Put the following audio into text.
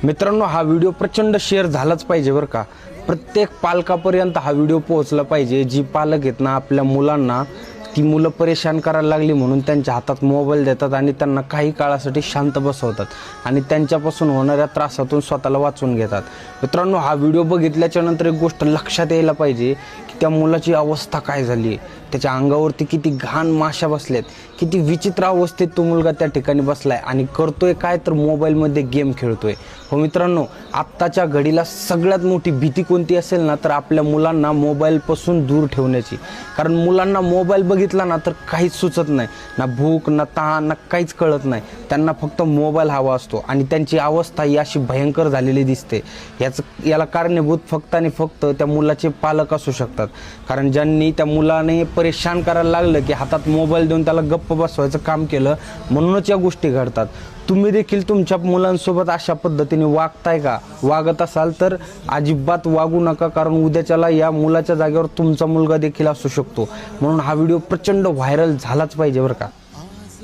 मित्रांनो, हा व्हिडिओ प्रचंड शेअर झालाच पाहिजे बरं का। प्रत्येक पालकापर्यंत हा व्हिडिओ पोहोचला पाहिजे। जी पालक आहेत ना, आपल्या मुलांना ती मुलं परेशान करायला लागली म्हणून त्यांच्या हातात मोबाईल देतात आणि त्यांना काही काळासाठी शांत बसवतात आणि त्यांच्यापासून होणाऱ्या त्रासातून स्वतःला वाचवून घेतात। मित्रांनो, हा व्हिडिओ बघितल्याच्या नंतर एक गोष्ट लक्षात यायला पाहिजे की त्या मुलाची अवस्था काय झाली आहे, त्याच्या अंगावरती किती घाण माशा बसल्यात, किती विचित्र अवस्थेत तो मुलगा त्या ठिकाणी बसलाय आणि करतोय काय तर मोबाईलमध्ये गेम खेळतोय। हो मित्रांनो, आत्ताच्या घडीला सगळ्यात मोठी भीती कोणती असेल ना, तर आपल्या मुलांना मोबाईलपासून दूर ठेवण्याची। कारण मुलांना मोबाईल बघितला ना तर काहीच सुचत नाही, ना भूक ना तहान ना काहीच कळत नाही, त्यांना फक्त मोबाईल हवा असतो आणि त्यांची अवस्था ही अशी भयंकर झालेली दिसते। याला कारणीभूत फक्त आणि फक्त त्या मुलाचे पालक असू शकतात। कारण ज्यांनी त्या मुलाने परेशान करायला लागलं की हातात मोबाईल देऊन त्याला गप्प बसवायचं काम केलं, म्हणूनच या गोष्टी घडतात। तुम्ही देखील तुमच्या मुलांसोबत अशा पद्धतीने वागताय का? वागत असाल तर अजिबात वागू नका, कारण उद्याच्याला या मुलाच्या जागेवर तुमचा मुलगा देखील असू शकतो। म्हणून हा व्हिडिओ प्रचंड व्हायरल झालाच पाहिजे बरं का।